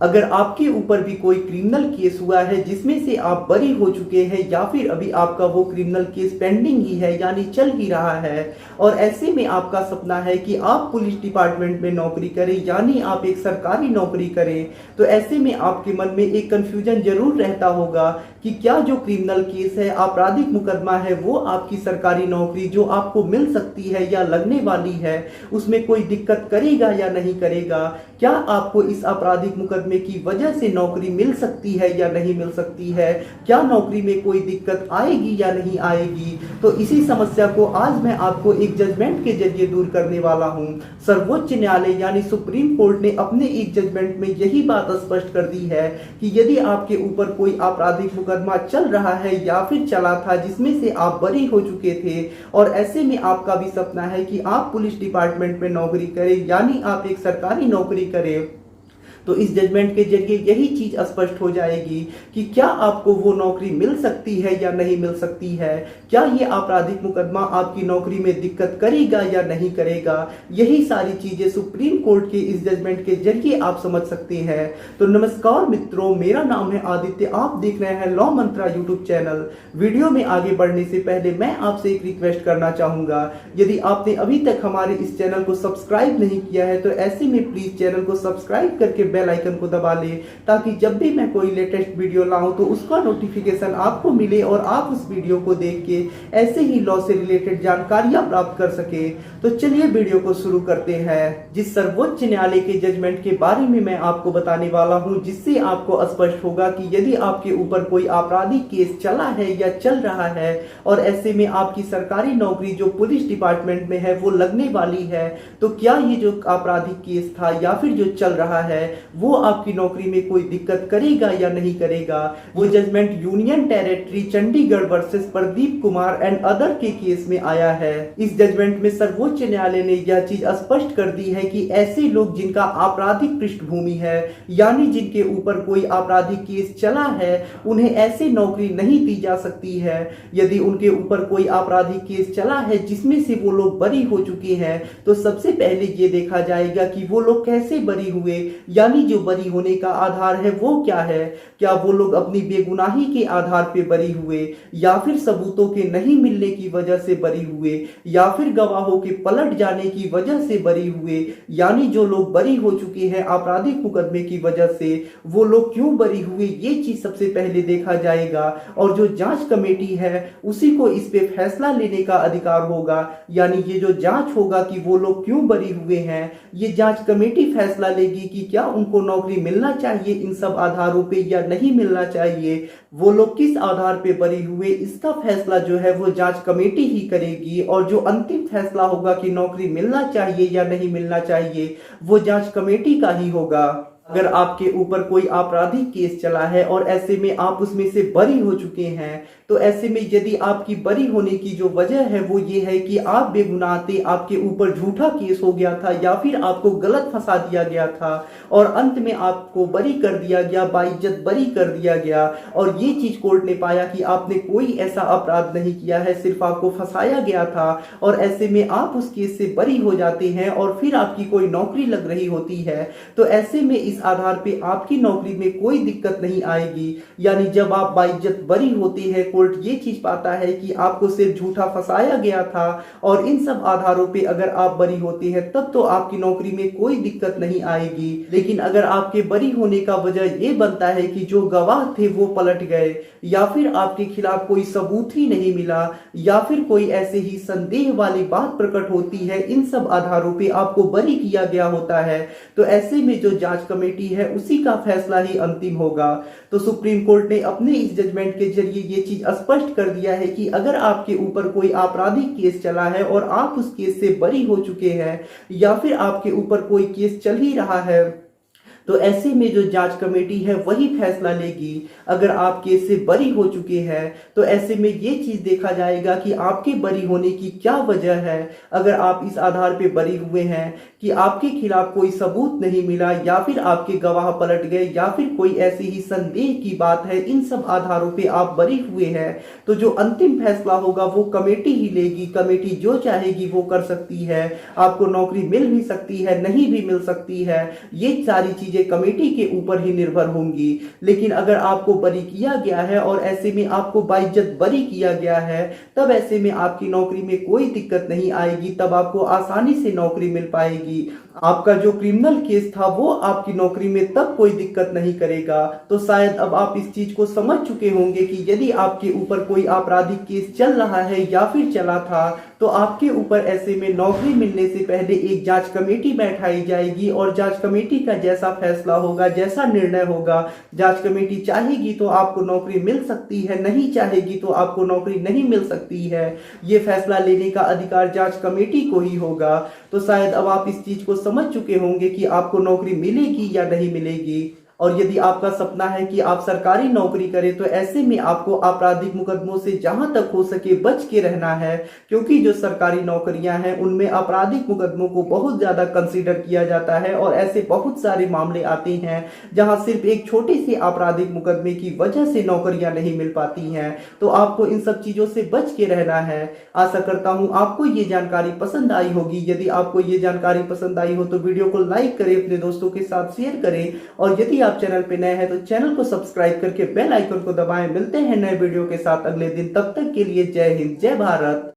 अगर आपके ऊपर भी कोई क्रिमिनल केस हुआ है जिसमें से आप बरी हो चुके हैं या फिर अभी आपका वो क्रिमिनल केस पेंडिंग ही है यानी चल ही रहा है और ऐसे में आपका सपना है कि आप पुलिस डिपार्टमेंट में नौकरी करें यानी आप एक सरकारी नौकरी करें, तो ऐसे में आपके मन में एक कंफ्यूजन जरूर रहता होगा कि क्या जो क्रिमिनल केस है, आपराधिक मुकदमा है, वो आपकी सरकारी नौकरी जो आपको मिल सकती है या लगने वाली है उसमें कोई दिक्कत करेगा या नहीं करेगा। क्या आपको इस आपराधिक मुकदमे की वजह से नौकरी मिल सकती है या नहीं मिल सकती है, क्या नौकरी में कोई दिक्कत आएगी या नहीं आएगी। तो इसी समस्या को आज मैं आपको एक जजमेंट के जरिए दूर करने वाला हूं। सर्वोच्च न्यायालय यानी सुप्रीम कोर्ट ने अपने एक जजमेंट में यही बात स्पष्ट कर दी है कि यदि आपके ऊपर कोई आपराधिक मुकदमा चल रहा है या फिर चला था जिसमें से आप बरी हो चुके थे और ऐसे में आपका भी सपना है कि आप पुलिस डिपार्टमेंट में नौकरी करें यानी आप एक सरकारी नौकरी करें, तो इस जजमेंट के जरिए यही चीज स्पष्ट हो जाएगी कि क्या आपको वो नौकरी मिल सकती है या नहीं मिल सकती है, क्या ये आपराधिक मुकदमा आपकी नौकरी में दिक्कत करेगा या नहीं करेगा। यही सारी चीजें सुप्रीम कोर्ट के इस जजमेंट के जरिए आप समझ सकते हैं। तो नमस्कार मित्रों, मेरा नाम है आदित्य, आप देख रहे हैं लॉ मंत्रा यूट्यूब चैनल। वीडियो में आगे बढ़ने से पहले मैं आपसे एक रिक्वेस्ट करना चाहूंगा, यदि आपने अभी तक हमारे इस चैनल को सब्सक्राइब नहीं किया है तो ऐसे में प्लीज चैनल को सब्सक्राइब करके बेल आइकन को दबा ले ताकि जब भी मैं कोई लेटेस्ट वीडियो लाऊं तो उसका नोटिफिकेशन आपको मिले और आप उस वीडियो को देख के ऐसे ही लॉ से रिलेटेड जानकारियां प्राप्त कर सके। तो चलिए वीडियो को शुरू करते हैं। जिस सर्वोच्च न्यायालय के जजमेंट के बारे में मैं आपको बताने वाला हूं जिससे आपको स्पष्ट होगा कि यदि आपके ऊपर कोई आपराधिक केस चला है या चल रहा है और ऐसे में आपकी सरकारी नौकरी जो पुलिस डिपार्टमेंट में है वो लगने वाली है, तो क्या ये जो आपराधिक केस था या फिर जो चल रहा है वो आपकी नौकरी में कोई दिक्कत करेगा या नहीं करेगा। वो judgment union territory Chandigarh versus Pradeep Kumar and other के केस में आया है। इस जजमेंट में सर्वोच्च न्यायालय ने यह चीज स्पष्ट कर दी है कि ऐसे लोग जिनका आपराधिक पृष्ठभूमि है यानी जिनके ऊपर कोई आपराधिक केस चला है उन्हें ऐसे नौकरी नहीं दी जा सकती है। यदि उनके ऊपर कोई आपराधिक केस चला है जिसमें से वो लोग बरी हो चुके हैं तो सबसे पहले ये देखा जाएगा कि वो लोग कैसे बरी हुए, यानी जो बरी होने का आधार है वो क्या है। क्या वो लोग अपनी बेगुनाही के आधार पे बरी हुए या फिर सबूतों के नहीं मिलने की वजह से बरी हुए या फिर गवाहों के पलट जाने की वजह से बरी हुए, यानी जो लोग बरी हो चुके हैं आपराधिक मुकदमे की वजह से वो लोग क्यों बरी हुए, ये चीज सबसे पहले देखा जाएगा। और जो जांच कमेटी है उसी को इस पे फैसला लेने का अधिकार होगा, यानी ये जो जांच होगा कि वो लोग क्यों बरी हुए हैं, ये जांच कमेटी फैसला लेगी कि क्या उनको नौकरी मिलना चाहिए इन सब आधारों पे या नहीं मिलना चाहिए, वो लोग किस आधार पे बरी हुए, इसका फैसला जो है वो जांच कमेटी ही करेगी। और जो अंतिम फैसला होगा कि नौकरी मिलना चाहिए या नहीं मिलना चाहिए वो जांच कमेटी का ही होगा। अगर आपके ऊपर कोई आपराधिक केस चला है और ऐसे में आप उसमें से बरी हो चुके हैं तो ऐसे में यदि आपकी बरी होने की जो वजह है वो ये है कि आप बेगुनाह थे, आपके ऊपर झूठा केस हो गया था या फिर आपको गलत फंसा दिया गया था और अंत में आपको बरी कर दिया गया, बाइज्जत बरी कर दिया गया और ये चीज कोर्ट ने पाया कि आपने कोई ऐसा अपराध नहीं किया है, सिर्फ आपको फंसाया गया था और ऐसे में आप उस केस से बरी हो जाते हैं और फिर आपकी कोई नौकरी लग रही होती है, तो ऐसे में इस आधार पे आपकी नौकरी में कोई दिक्कत नहीं आएगी। यानी जब आप बाइज्जत बरी होते हैं, कोर्ट ये चीज पाता है कि आपको सिर्फ झूठा फंसाया गया था और इन सब आधारों पे अगर आप बरी होते हैं तब तो आपकी नौकरी में कोई दिक्कत नहीं आएगी। लेकिन अगर आपके बरी होने का वजह ये बनता है कि जो गवाह थे वो पलट गए या फिर आपके खिलाफ कोई सबूत ही नहीं मिला या फिर कोई ऐसे ही संदेह वाली बात प्रकट होती है, इन सब आधारों पे आपको बरी किया गया होता है, तो ऐसे में जो जांच कमेटी है उसी का फैसला ही अंतिम होगा। तो सुप्रीम कोर्ट ने अपने इस जजमेंट के जरिए ये चीज स्पष्ट कर दिया है कि अगर आपके ऊपर कोई आपराधिक केस चला है और आप उस केस से बरी हो चुके हैं या फिर आपके ऊपर कोई केस चल ही रहा है तो ऐसे में जो जांच कमेटी है वही फैसला लेगी। अगर आप केस से बरी हो चुके हैं तो ऐसे में ये चीज देखा जाएगा कि आपके बरी होने की क्या वजह है। अगर आप इस आधार पे बरी हुए हैं कि आपके खिलाफ कोई सबूत नहीं मिला या फिर आपके गवाह पलट गए या फिर कोई ऐसी ही संदेह की बात है, इन सब आधारों पे आप बरी हुए हैं, तो जो अंतिम फैसला होगा वो कमेटी ही लेगी। कमेटी जो चाहेगी वो कर सकती है, आपको नौकरी मिल भी सकती है, नहीं भी मिल सकती है, ये सारी चीजें चीजें कमेटी के ऊपर ही निर्भर होंगी। लेकिन अगर आपको बरी किया गया है और ऐसे में आपको बाइज्जत बरी किया गया है, तब ऐसे में आपकी नौकरी में कोई दिक्कत नहीं आएगी, तब आपको आसानी से नौकरी मिल पाएगी। आपका जो क्रिमिनल केस था वो आपकी नौकरी में तब कोई दिक्कत नहीं करेगा। तो शायद अब आप इस चीज को समझ चुके होंगे कि यदि आपके ऊपर कोई आपराधिक केस चल रहा है या फिर चला था, तो आपके ऊपर ऐसे में नौकरी मिलने से पहले एक जांच कमेटी बैठाई जाएगी और जांच कमेटी का जैसा फैसला होगा, जैसा निर्णय होगा, जांच कमेटी चाहेगी तो आपको नौकरी मिल सकती है, नहीं चाहेगी तो आपको नौकरी नहीं मिल सकती है। ये फैसला लेने का अधिकार जांच कमेटी को ही होगा। तो शायद अब आप इस चीज को समझ चुके होंगे कि आपको नौकरी मिलेगी या नहीं मिलेगी। और यदि आपका सपना है कि आप सरकारी नौकरी करें, तो ऐसे में आपको आपराधिक मुकदमों से जहां तक हो सके बच के रहना है, क्योंकि जो सरकारी नौकरियां हैं उनमें आपराधिक मुकदमों को बहुत ज्यादा कंसीडर किया जाता है और ऐसे बहुत सारे मामले आते हैं जहां सिर्फ एक छोटे से आपराधिक मुकदमे की वजह से नौकरियां नहीं मिल पाती हैं। तो आपको इन सब चीजों से बच के रहना है। आशा करता हूं आपको ये जानकारी पसंद आई होगी। यदि आपको ये जानकारी पसंद आई हो तो वीडियो को लाइक करें, अपने दोस्तों के साथ शेयर करें, और यदि आप चैनल पे नए हैं तो चैनल को सब्सक्राइब करके बेल आइकन को दबाएं। मिलते हैं नए वीडियो के साथ अगले दिन, तब तक के लिए जय हिंद, जय भारत।